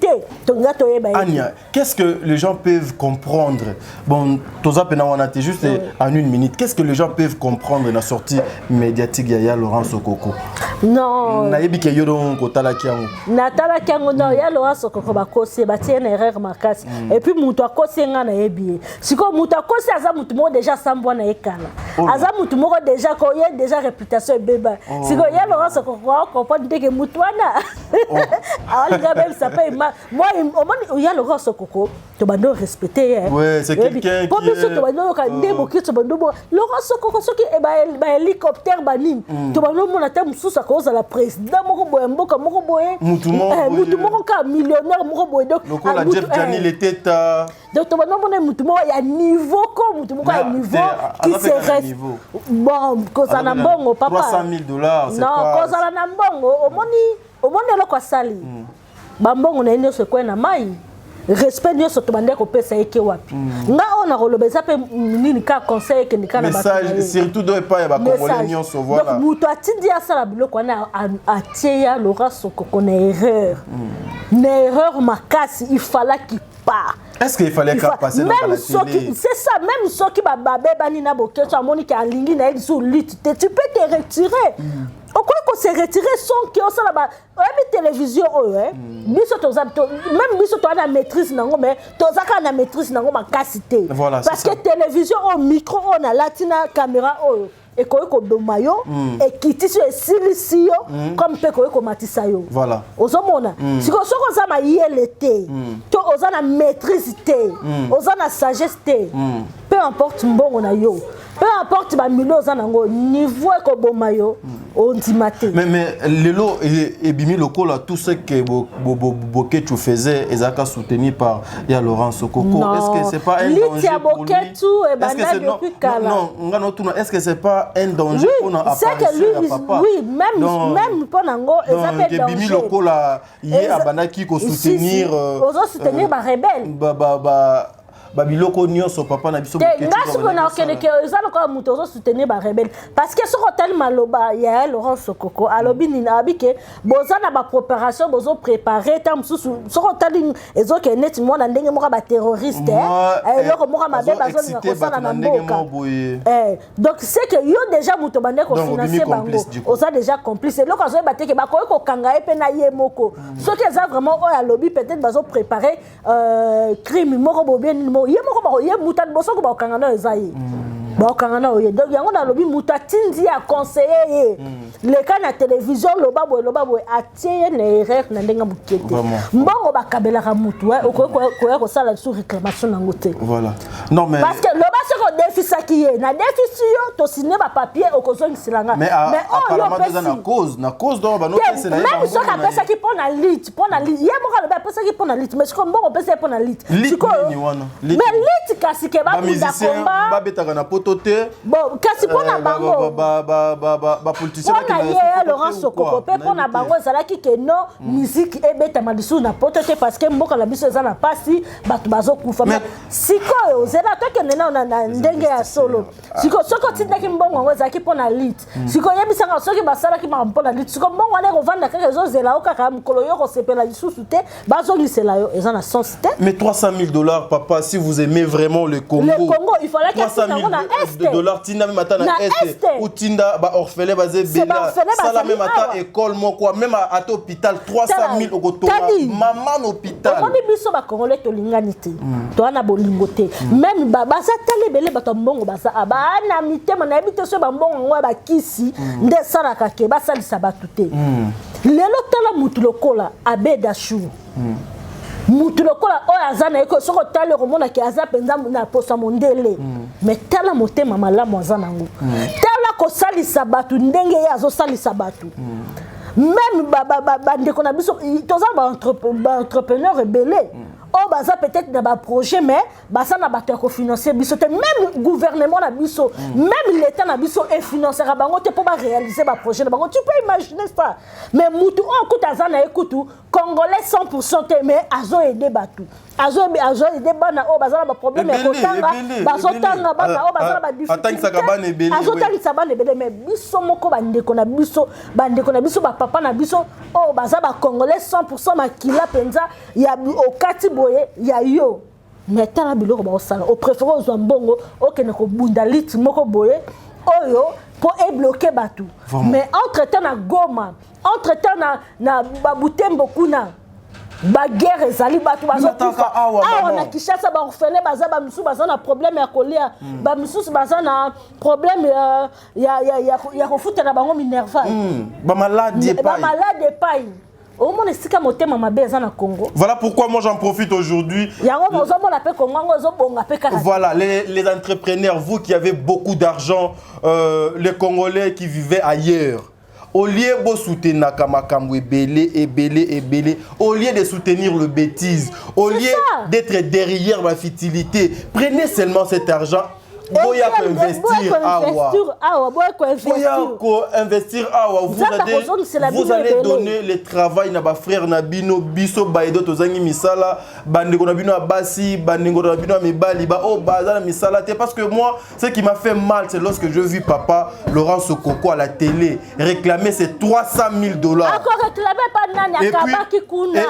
Anya qu'est-ce que les gens peuvent comprendre bon toza pena on a juste en une minute qu'est-ce que les gens peuvent comprendre la sortie médiatique ya Laurent Sokoko non na yebi ke yodo ko tala kiango natala kiango no ya Laurent Sokoko ba kosi ba tiene erreur makasi et puis mutu akosi nga na yebi siko mutu akosi aza mutu mo déjà sambwa na ekala aza mutu mo déjà ko ye déjà réputation beba siko ya Laurent Sokoko comprendre que mutu wana alors ga même ça paye moi au ya Laurent Sokoko to bando respecter ouais c'est quelqu'un qui to bando ka ndebo ki to bando Laurent Sokoko soki e ba hélicoptère banim to bando mo na ta mususa ko za la président moko boye mboka moko boye mutu moko ka millionnaire moko boye donc la Jeff Jani les têtes donc to bando mo na mutu moko ya niveau ko mutu moko ya niveau qui se reste bon ko ça na mbongo papa $300,000 c'est non ko ça na mbongo omoni lo kwa sali bambongo na ene se kwena mai respect nyoso to bande ko pesa yeke wapi nga ona ko lobeza pe nini ka conseil ke ndikana ba message surtout do pas ya ba congolais nyoso voilà donc muto atindi asala biloko na atia Laurent Sokoko na erreur makasi il fallait qu'il part. Est-ce qu'il fallait qu'à passer dans la télé? C'est ça, même ceux qui babé banina Boketu amoni ki alingi na sur lutte, tu peux te retirer. Au quoi qu'on s'est retiré son qui on la télévision biso to même biso to na maîtrise nango mais to zaka na maîtrise nango makasité. Voilà, parce que télévision au micro on a latina caméra et ko domayo et kiti sur silisio comme pe ko matisa yo voilà ozomona siko soko za ma yelete to ozana maîtrise té ozana sagesse té peu importe mbongo na yo peu importe ba milo ozana ngo niveau ko bomayo ondimate mais lelo et bimi lokola tout ce que Boketu faisait ezaka soutenu par ya Laurent Sokoko est-ce que c'est pas un danger pour lui est-ce que c'est pas un danger pour notre apparition papa oui même pour nango ezapé danger bimi lokola yé abanaki ko soutenir soutenir ba rebelle babiloko nyonso papa na biso Boketu ngasi kona okende ke ezalo ko muto zo soutenir ba rebelle parce que ce hotel maloba ya Laurent Sokoko alobi ni abike boza na ba préparation bozo préparer tam susu ce hotel ezo ke net mo na ndenge moko ba terroriste eloko moko mabe bazo na kosala na mboka donc c'est que yo déjà muto bande ko financer bango oza déjà complice eloko zo bateke ba ko kanga epe na ye moko ce que ça vraiment o alobi peut-être bazo préparer crime moko bobien ye moko ye muta boso ko ba kangana ezayi ba kangana oye donc yango na lobi muta tindi a conseiller le cas na télévision loba boy atie na erreur na ndenga Boketu mbongo ba kabela ka mutu ko sala sur réclamation na ngote voilà non mais parce que loba se ko déficit qui est na déficit yo to signer ba papier o ko zongi silanga mais apparemment dans na cause donc ba no pesa na même so ka pesa ki pona lit ye moko loba pesa ki pona lit mais ko mbongo pesa pona lit siko ni wana mais lit kasi ke ba bunda komba ba betaka na potote bon kasi pona bango ba politicien pona ye Laurent Sokoko pe pona bango ezalaki ke no musique ebeta madisu na potote parce que mboka la biso ezana pasi bato bazo kufa mais siko ozela to ke nena na ndenge ya solo siko soko tindaki mbongo ngo ezaki pona lit siko yebisanga soki basala ki ma pona lit siko mbongo ale kovanda kaka ezozela okaka mkolo yo ko sepela lisusu te bazongisela yo ezana sens te mais $300,000 papa si vous aimez vraiment le Congo il fallait que ça on a de dollars tinda même ata na est ou tinda ba orphelin bazé bela sala même ata école mo quoi même à hôpital 300 000 okoto maman hôpital on dit biso ba congolais to linganité to ana bolingoté même baba ça tali belé bato mbongo basa aba na mitema na ebité so ba mbongo ngwa ba kisi nde sala ka ke ba salisa batuté lelo tala mutu lokola abeda chou mutu lokola oyo aza na eko soko tali komona ke aza penza na posa mondele mais tala motema malamu aza nango tala ko salisa batu ndenge ye azo salisa batu même bandeko na biso toza ba entrepreneur rebelle oh baza peut-être dans ba projet mais baza na bato ko financer biso te même gouvernement na biso même l'état na biso et financer bango te pour ba réaliser ba projet bango tu peux imaginer ça mais mutu on kuta za na ekutu congolais 100% te mais azo aider batu azo aider bana oh baza na ba problème ko tanga bazo tanga bana oh baza na ba difficulté azo tanga sabane bele mais biso moko bandeko na biso ba papa na biso oh baza ba congolais 100% makila penza ya okati ya yo mais tala biloko ba osala au préféré aux mbongo okene ko bunda lit moko boye oyo pour bloquer batu mais entre temps na Goma entre temps na Babutembo kuna ba guerre ezali batu bazo kufa awa na Kinshasa ba orphelin baza ba misu baza na problème ya kolia ba misu baza na problème ya kofuta na bango minerva ba malade paille. Au moins, c'est comme thème ma base en Congo. Voilà pourquoi moi j'en profite aujourd'hui. Voilà, les entrepreneurs, vous qui avez beaucoup d'argent, les Congolais qui vivaient ailleurs. Au lieu de soutenir Nakamakamwe belé, au lieu de soutenir le bêtise, au lieu d'être derrière ma futilité, prenez seulement cet argent. Boya ko investir vous allez donner le travail na ba frère na bino biso baido tozangi misala bandeko na bino abasi bandeko na bino mibali ba o baza na misala te parce que moi ce qui m'a fait mal c'est lorsque je vis papa Laurent Sokoko à la télé réclamer ces $300 000 encore réclamer pas nani akabaki kuna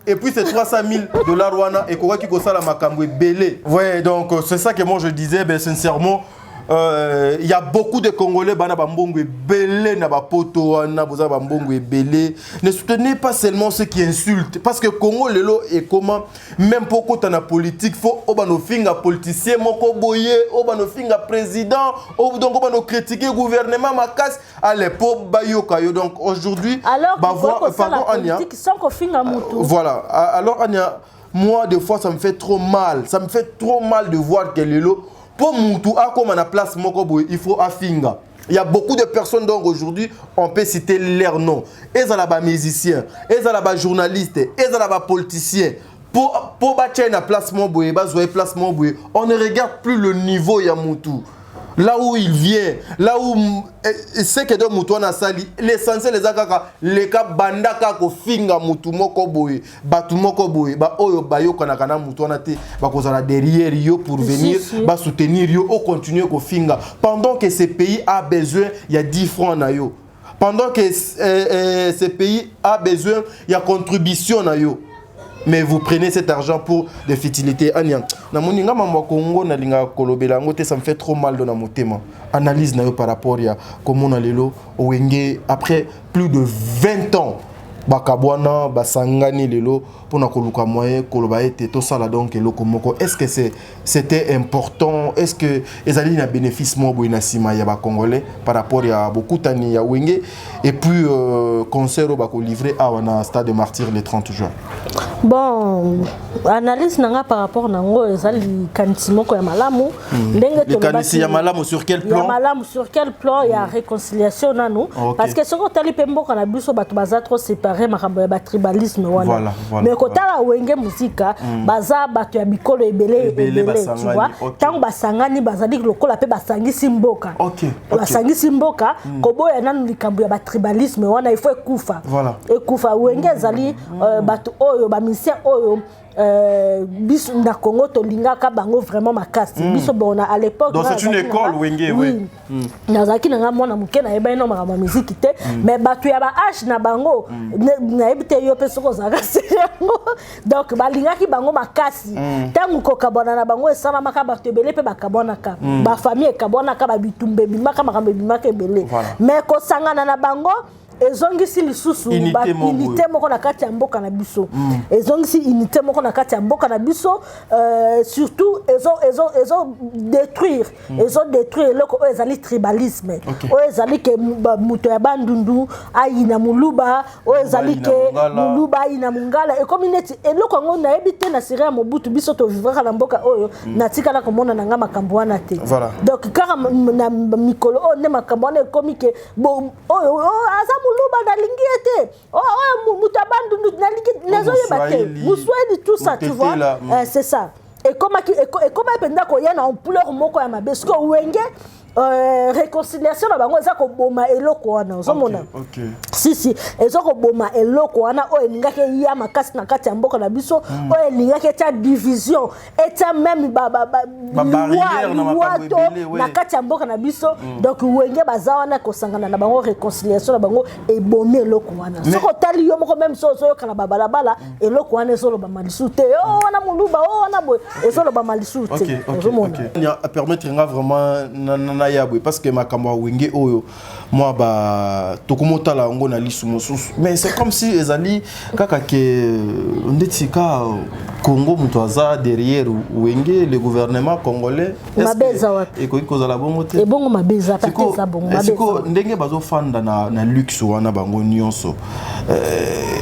et puis ces $300 000 wana et koka ki ko sala makambo belé ouais donc c'est ça que moi je disais ben sincèrement il y a beaucoup de Congolais bana bambongo belé na ba poto na boza bambongo belé ne soutenez pas seulement ceux qui insultent parce que Congo lelo et comment même pour côté na politique faut obano finga politicien moko boye obano finga président donc obano critiquer gouvernement makas allez pour bayoka yo donc aujourd'hui bah pardon Anya voilà alors Anya moi des fois ça me fait trop mal de voir que lelo pour Moutou, comme on a place Mokobo, il faut afinga. Il y a beaucoup de personnes donc aujourd'hui, on peut citer leurs noms. Ils sont là-bas musiciens, ils sont là-bas journalistes, ils sont là-bas politiciens. Pour bâtir une place Mokobo, on ne regarde plus le niveau de Moutou. Là où il vient, là où c'est que de Moutou na sali, l'essentiel les akaka, les cas bandaka ko finga Moutou moko boy, batu moko boy, ba oyo bayo kana kana Moutou na te, ba kozala derrière yo pour venir, ba soutenir yo, au continuer ko finga. Pendant que ce pays a besoin, il y a 10 francs na yo. Pendant que ce pays a besoin, il y a contribution na yo. Mais vous prenez cet argent pour des futilités. Ça me fait trop mal dans mon thème. Analyse par rapport à comment on a l'élo. Après plus de 20 ans, bakabwana basangani lelo pona koluka moyen kolobaete to sala donc eloko moko est-ce que c'était important est-ce que ezali na bénéfice mo boina sima ya ba congolais par rapport à beaucoup tani ya wenge et puis concert ba ko livrer à wana stade de Martyrs le 30 juin. Bon analyse nanga par rapport nango ezali kanisi moko ya malamu ndenge to kanisi ya malamu sur quel plan? Ya malamu sur quel plan il y a réconciliation nanu parce que soko tali pembo kana biso bato baza trop séparés makambo ya tribalisme wana mais kotala wenge musika baza bato ya bikolo ebele tu vois tant basangani bazali lokola pe basangisi mboka basangisi mboka koboya nanu likambo ya tribalisme wana il faut ekufa ekufa wenge ezali bato oyo ba misien oyo biso na Congo tolingaka bango vraiment makasi biso bon à l'époque donc c'est une école wenge oui nazaki na mwana muke na yeba ino makama musique te mais batu ya ba H na bango na ebite yo pe soko zaka yango donc balingaki bango makasi tangu kokabona na bango esala makaba tebele pe bakabonaka ba famille ekabonaka ba bitumbe bimaka makambe bimaka ebele mais kosangana na bango ezongisi lisusu unité moko na kati ya mboka na biso ezongisi unité moko na kati ya mboka na biso surtout ezo détruire loko ezali tribalisme ezali ke muto ya bandundu ayina muluba ezali ke muluba ayina mungala e community eloko ngo na ebite na Syria Mobutu biso to vivre na mboka oyo natika na komona na nga makambo wana te donc kaka na mikolo o ne makambo wana komike oyo azam muluba na lingiete mutabandu na lingi nazo yebate muswedi tout ça tu vois c'est ça et comment ependa ko yana ampleur moko ya mabesko wenge réconciliation na bango ezako boma eloko wana ozomona si ezako boma eloko wana o elingaki ya makasi na kati ya mboka na biso o elingaki ta division eta même barrière na kati ya mboka na biso donc wenge baza na kosangana na bango réconciliation na bango ebomi eloko wana soko tali yo moko même sozo yo kana babalabala eloko wana ezolo ba malisu te o wana muluba o wana boy ezolo ba malisu te ozomona permettre nga vraiment yabwe parce que makambo wenge oyo moi ba tokomota la ngo na lisu mosusu mais c'est comme si ezali kaka ke ndetika Congo mutwaza derrière wenge le gouvernement congolais mabeza wapi eko ikozala bongo te e bongo mabeza pateza bongo mabeza siko ndenge bazo fanda na luxe wana bango nyonso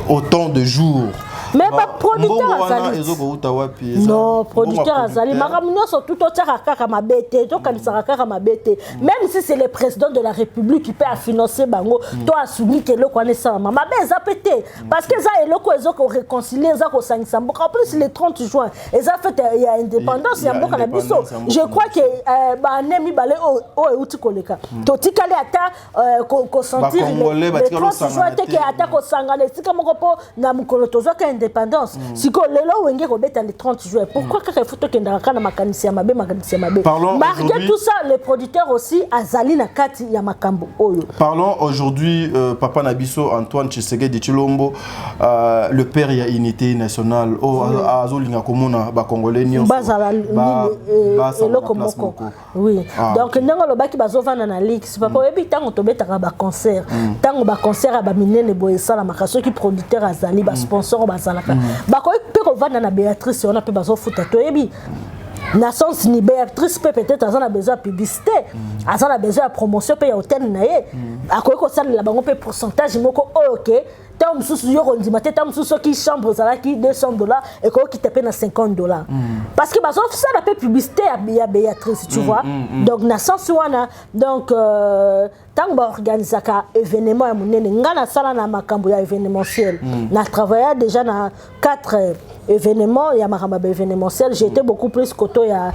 autant de jours mais pas producteur azali non producteur azali makamunyoso tout autre kaka mabete to kanisaka kaka mabete même si c'est le président de la République qui peut financer bango to asumi que le connaissant maman beza pété parce que ça eloko ezoko réconcilier ça ko sangisa mboka en plus le 30 juin eza fait il y a indépendance ya mboka na biso je crois que ba nemi balé o euti koleka to tikale ata ko sentir le 30 juin te ke ata ko sangana sika moko po na mukolo tozoka indépendance siko lelo wenge ko beta le 30 juin pourquoi ka photo kenda kana makanisi ya mabe malgré tout ça les producteurs aussi azali na kati ya makambo oyo. Parlons aujourd'hui papa Nabiso Antoine Tshisekedi Tshilombo le père ya unité nationale azolinga komona ba congolais nyonso bazala eloko moko oui donc ndenge lobaki bazovana na lix papa yebi tango tobetaka ba concert tango ba concert ba minene boyesala makaso ki producteur azali ba sponsor bazalaka bakoyi pe kovanda na Béatrice on a pe bazofuta to yebi na sens ni Béatrice peut-être azana besoin de publicité azana besoin de promotion pe ya hôtel na ye akoyi ko sala la bango pe pourcentage moko OK tant mususu yo kondima te tant mususu qui chambre zala ki $200 et ko ki tape na $50 parce que bazo ça la pe publicité ya Béatrice tu vois donc na sens wana donc tant ba organiser ka événement ya munene ngana sala na makambo ya événementiel na travailler déjà na 4 événements ya makamba événementiel j'ai été beaucoup plus koto ya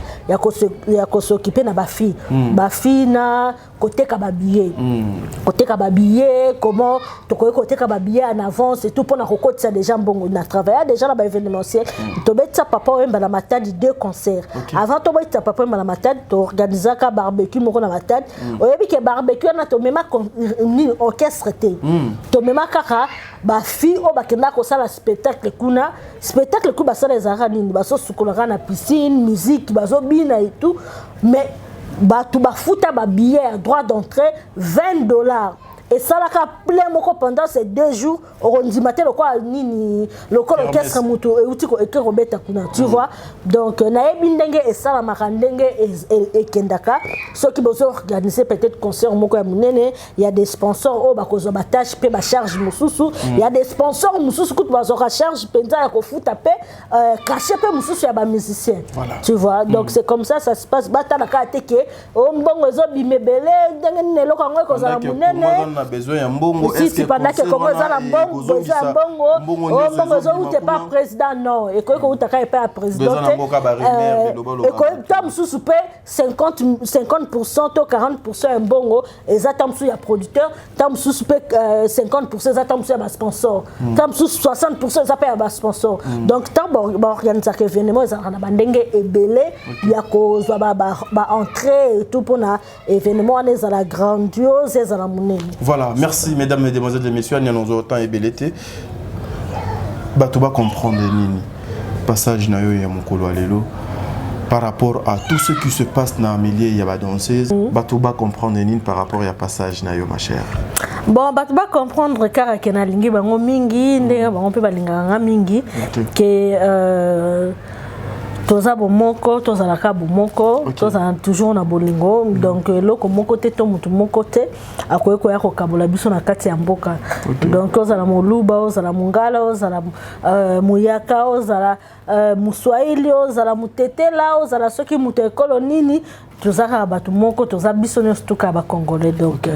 ko s'occuper na ba fille na côté ka ba billet comment to côté ka ba billet en avance et tout pour na kokoti ça déjà bongo na travailler déjà na ba événementiel to betsa papa wemba na matadi 2 concerts avant to betsa papa wemba na matadi to organiser ka barbecue moko na matadi oyebi ke barbecue na to mema ni orchestre te to mema kaka ba fille o bakenda ko sala spectacle kuna spectacle ku basala ezara nini baso sukolaka na piscine musique bazo bina et tout mais batu bafuta ba billet à droit d'entrée $20 et ça la plein moko pendant ces 2 jours on dit matin le quoi nini le quoi orchestre moto et outi ko eke robeta kuna tu vois donc na yebi ndenge et ça la makandenge et kendaka ceux qui besoin organiser peut-être concert moko ya munene il y a des sponsors au bakozo ba tâche pe ba charge mususu il y a des sponsors mususu ko bazo ka charge penza ya ko futa pe cacher pe mususu ya ba musicien tu vois donc c'est comme ça se passe bata na ka teke o mbongo zo bimebele ndenge ne lokanga ko za munene a besoin d'un bongo. Est-ce que pendant que Congo a un bongo, tu n'es pas président, non. Et quand tu n'es pas président, et quand tu as 50%, 40% un bongo, et ça tu es producteur, tu as 50%, ça tu es sponsor, tu as 60%, ça tu es sponsor. Donc, tant que organiser un événement, il y a belé, il y a cause entrée et tout pour un événement, il y a la grandiose, il y a la monnaie. Voilà, merci mesdames, mesdemoiselles et messieurs, nous avons autant ébelleté. Tu vas comprendre nini passage na yo ya mokolo alelo par rapport à tout ce qui se passe dans le milieu ya ba danseuse. Tu vas comprendre nini par rapport à passage na yo ma chère. Bon, tu vas comprendre car que na lingi bango mingi, ndenge bango pe balinganga mingi que toza bomoko, toza la ka bomoko, toza toujours na bolingo. Donc loko moko te to mutu moko te akoye ko ya ko kabola biso na kati ya mboka. Donc toza la moluba, toza la mungala, toza la muyaka, toza la muswahili, toza la mutetela, toza la soki mutu ekolo nini. Tozaka batu moko toza biso nyonso tuka ba congolais. Donc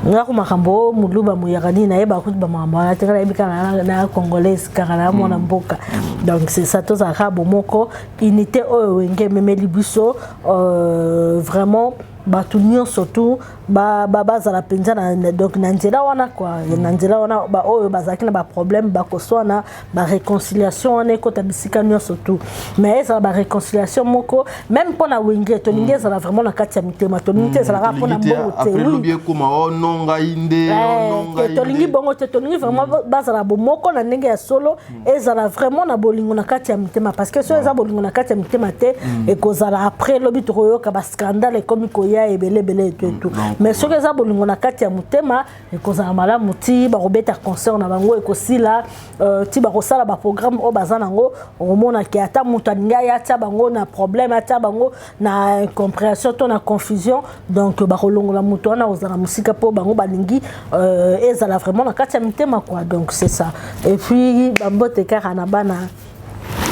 ngako makambo muluba muyakani na yeba kuti ba mama tekala yebika na congolais kala mona mboka. Donc c'est ça tozaka bomoko unité oyo wenge memeli biso vraiment batu nyonso tu bazala penza donc na nzela wana quoi na nzela wana ba oyo bazaki na ba problème ba koswana ba réconciliation wana ko tabisika nyonso tu mais ça ba réconciliation moko même pour na wenge to ninge ça vraiment na kati ya mitema to ninge ça la pour na bongo te après lobie kuma o nonga inde nonga to ninge bongo te to ninge vraiment bazala bomoko na ndenge ya solo et ça la vraiment na bolingo na kati ya mitema parce que so ça bolingo na kati ya mitema te et ko ça après lobie to yoka ba scandale comme ko et belé et tout. Mais ce que ça bolingo na kati ya mutema e kozala malamu ti ba robeta concert na bango e kosila ti ba kosala ba programme o bazana ngo omona ki ata mutu aninga ya ta bango na problème ata bango na incompréhension to na confusion donc ba kolongola mutu na ozala musika po bango balingi ezala vraiment na kati ya mutema quoi donc c'est ça. Et puis bambote kaka na bana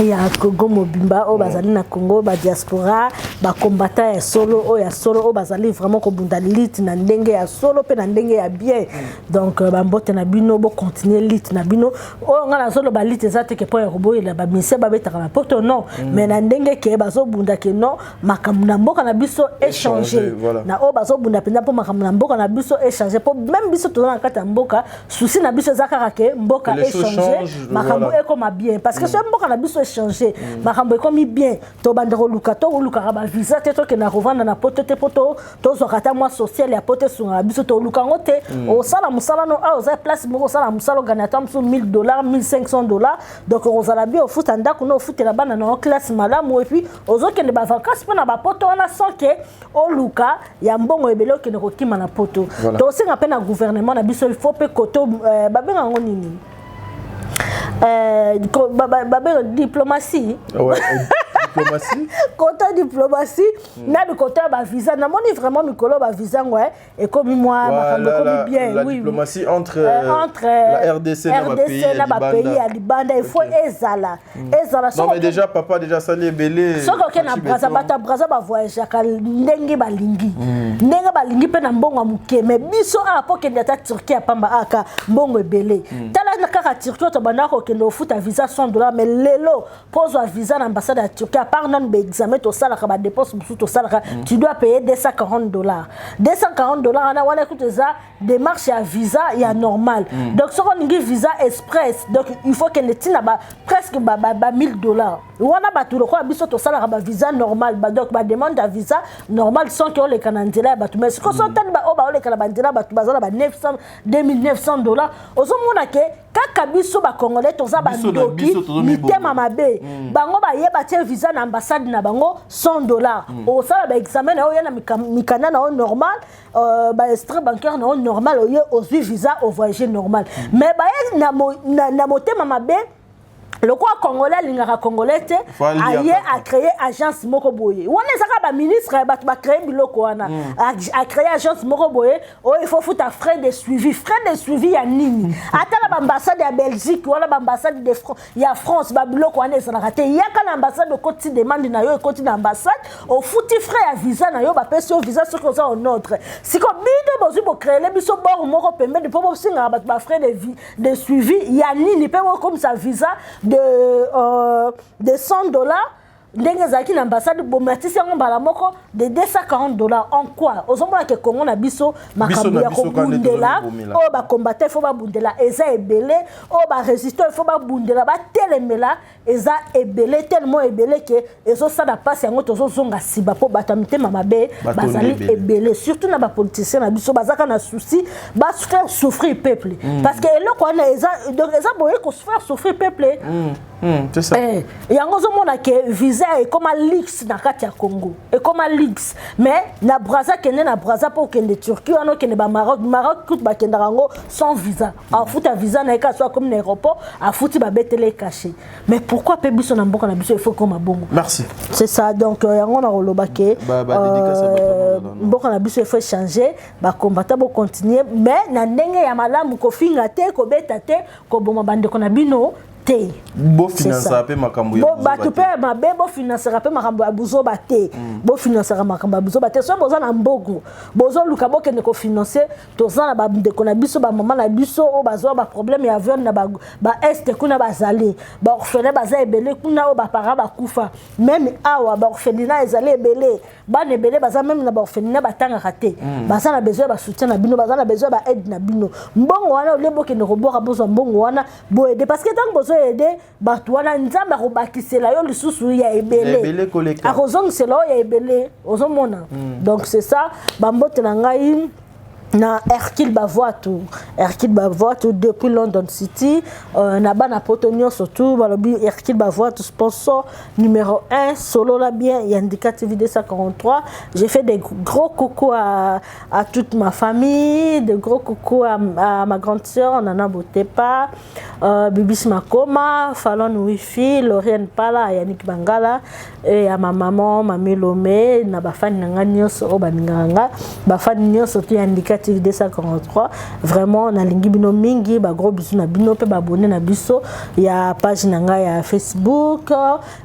ya Congo mobimba o bazali na Congo ba diaspora ba combattant ya solo o ya solo o bazali vraiment ko bunda lit na ndenge ya solo pe na ndenge ya bien. Donc ba mbote na bino bo continuer lit na bino o ngala solo ba lit ezate ke po ya robo ila ba mise ba betaka na poto non mais na ndenge ke bazo bunda ke non makambu na mboka na biso échanger na o bazo bunda penda po makambu na mboka na biso échanger po même biso to na kata mboka souci na biso zakaka ke mboka échanger makambu eko ma bien parce que ce mboka na biso changer makambo comme bien to bandero luka to luka ba visa te to ke na revendre na poto te poto to zo kata moi social ya poto sunga biso to luka ngote o sala musala no a oza place mo sala musala gana tam so $1000 $1500 donc o sala bi o futa ndako no futa la bana na classe malamu et puis ozo ke ne ba vacances pe na ba poto wana sans que o luka ya mbongo ebelo ke ne ko kima na poto to singa pe na gouvernement na biso il faut pe koto ba benga ngonini diplomatie. Ouais, diplomatie. Côté diplomatie, na le côté ba visa, na moni vraiment mikolo ba visa ouais et comme moi comme bien la oui. Diplomatie entre la RDC et na ba pays à Libanda, il faut ezala. Ezala non mais déjà papa déjà salé belé. So que na braza ba voyage ka ndenge ba lingi. Ndenge ba lingi pe na mbongo muke mais biso a po ke ndata Turquie pamba aka mbongo ebele. Tala na kaka Turquie to banako ke no futa visa $100 mais lelo pose un visa à l'ambassade de Turquie à part non examen to sala ka ba dépense musu to sala tu dois payer $240. $240 ana wala écoute ça démarche à visa il a normal. Donc si on a visa express donc il faut que ne tina ba presque ba $1000. Wana ba tout le quoi biso to sala ka ba visa normal ba donc ba demande à visa normal sans que on les canandela ba tout mais ce que sont tane ba o ba on les canandela ba tout bazala ba $900 $2900 ozo mona ke kaka biso ba congolais toza ba ndoki mitema mabe bango ba yeba tie visa na ambassade na bango $100 o sala ba examen na o yana mikana na o normal ba extrait bancaire na o normal o ye o visa o voyager normal mais ba na motema mabe le quoi congolais lingaka congolais aye a créé agence moko boye wana ezaka ba ministre ba créer biloko wana a créé agence moko boye oh il faut foutre frais de suivi ya nini ata la ambassade ya Belgique wala ba ambassade de France ya France ba biloko wana ezalaka te yaka na ambassade de côté demande na yo côté na ambassade au fouti frais ya visa na yo ba pesi visa sur ça en autre siko bido bozu bo créer le biso bord moko pembe de po singa ba frais de suivi ya nini pe comme ça visa de $100 ndenge zaki na ambassade bomatisi yango mbala moko de $240 en quoi ozomona ke Congo na biso makambo ya kobundela o ba combattre faut ba bundela eza ebele o ba résister faut ba bundela ba telemela eza ebele tellement ebele ke ezo sada passe yango tozo zonga siba po batamite mamabe bazali ebele surtout na ba politiciens na biso bazaka na souci ba faire souffrir peuple parce que eloko wana eza boye ko faire souffrir peuple c'est ça yango zomona ke visa et comme un lix na kati ya Congo et comme un lix mais na Brazza kende na Brazza pour kende Turquie ono kende ba Maroc tout ba kende rango sans visa a futa visa na ka soit comme l'aéroport a futi ba betele caché mais pourquoi pe biso na mboka na biso il faut comme bongo merci c'est ça donc yango na roloba ke mboka na biso il faut changer ba combattre bo continuer mais na ndenge ya malamu ko finga te ko beta te ko boma bande ko na bino te bo financer pe makambo ya ba to pe ma be bo financer pe makambo ya buzo ba te bo financer makambo ya buzo ba te so boza na mbogo bozo luka bo kende ko financer to za na ba ndeko na biso ba mama na biso o bazo ba problème ya avion na ba est kuna bazali ba orphelin baza ebele kuna o ba para ba kufa même awa ba orphelinat ezali ebele ba nebele baza même na ba orphelinat batanga raté baza na besoin ba soutien na bino baza na besoin ba aide na bino mbongo wana lebo kende ko boka bozo mbongo wana bo aider parce que tant bozo aider bato wana nzamba ko bakisela yo lisusu ya ebele akozongisela ya ebele ozomona donc c'est ça bambote na ngai na Hercule Bavoitou depuis London City na bana potonio surtout balobi Hercule Bavoitou sponsor numéro 1 solo la bien Yandika TV 243 j'ai fait des gros coucou à toute ma famille de gros coucou à ma grande sœur Nana Botepa Bibis Makoma Fallon Wifi Lorraine Pala Yannick Bangala et à ma maman Mami Lomé na bafani nanga nyonso o baninganga bafani nyonso to Yandika TV 243 vraiment na lingi bino mingi ba gros bisous na bino pe ba abonné na biso ya page nanga ya Facebook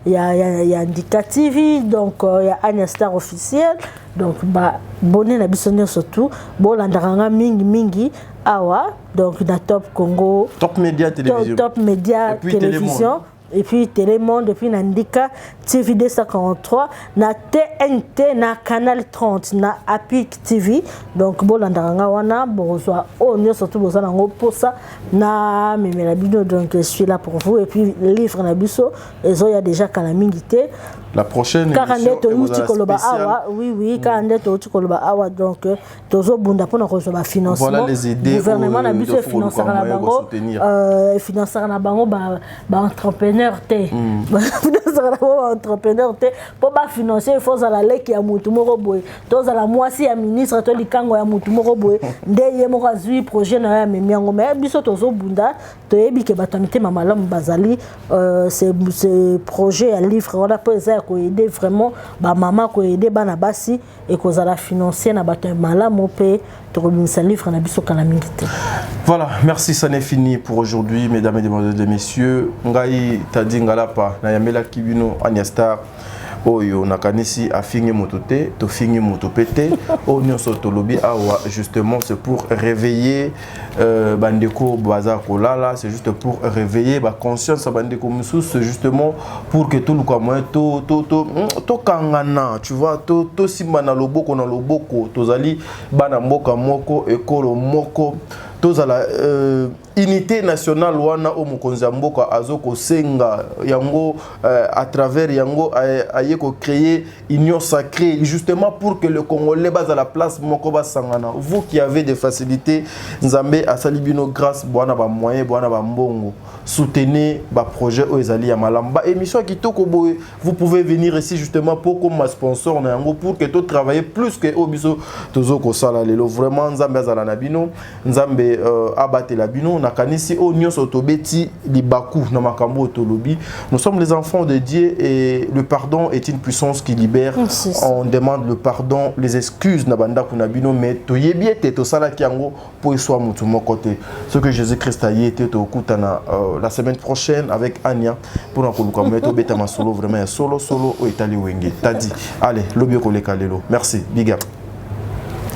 ya Ndika TV donc ya Anya Star officiel donc ba abonné na biso surtout bo landanga mingi awa donc na Top Congo Top Média Télévision Top Média Télévision et puis Télémonde depuis Ndika TV 243 na TNT na Canal 30 na Apic TV donc bolandanga wana bozwa onyo surtout bozana ngo posa na memela bino donc je suis là pour vous et puis livre na biso ezo ya déjà kana mingité la prochaine émission oui awa donc tozo bunda pona rejoindre financement voilà les idées gouvernement na biso financer na bango financer na bango ba entrepreneur té entrepreneur té pour ba financer il faut la leki ya mutu moko boy toza la mwasi ya ministre to likango ya mutu moko boy ndeye moko azui projet na ya memiango mais biso tozo bunda to yebi ke batamite mamalamu bazali c'est projet ya livre wala po eza ko aider vraiment ba maman ko aider bana basi et ko za la financer na bato malamu pe to ko livre na biso kana mingi te. Voilà, merci, ça n'est fini pour aujourd'hui, mesdames et messieurs. Ngai tadi ngalapa na yamela kibino Anya Star. Oyo nakanisi afingi motote, to fingi motopete. Onyo sotolobi awa justement c'est pour réveiller bandeko bazar kolala, c'est juste pour réveiller ba conscience bandeko musu, c'est justement pour que tout le moyen to kangana, tu vois, to simana loboko na loboko, tozali bana mboka moko ekolo moko. Tous à la unité nationale wana o mokonzi mboka azoko senga yango à travers yango ayeko créer union sacrée justement pour que le Congolais base à la place moko ba sangana. Vous qui avez des facilités nzambe asalibino grâce bwana ba moyen bwana ba mbongo soutenez ba projet o ezali ya malamba émission kitoko boy vous pouvez venir ici justement pour comme sponsor na yango pour que to travailler plus que obiso tozoko sala lelo vraiment nzambe azala na bino nzambe abate la bino nakanisi o nyonso tobeti libaku na makambo tolobi. Nous sommes les enfants de Dieu et le pardon est une puissance qui libère. On demande le pardon, les excuses na banda kunabino mais toyebi ete to sala kiango pour soit mutu côté. Ce que Jésus-Christ a été au kutana la semaine prochaine avec Anya pour na koluka meto beta masolo vraiment solo au Italie wenge. T'as dit allez lobby koleka lelo. Merci, big up.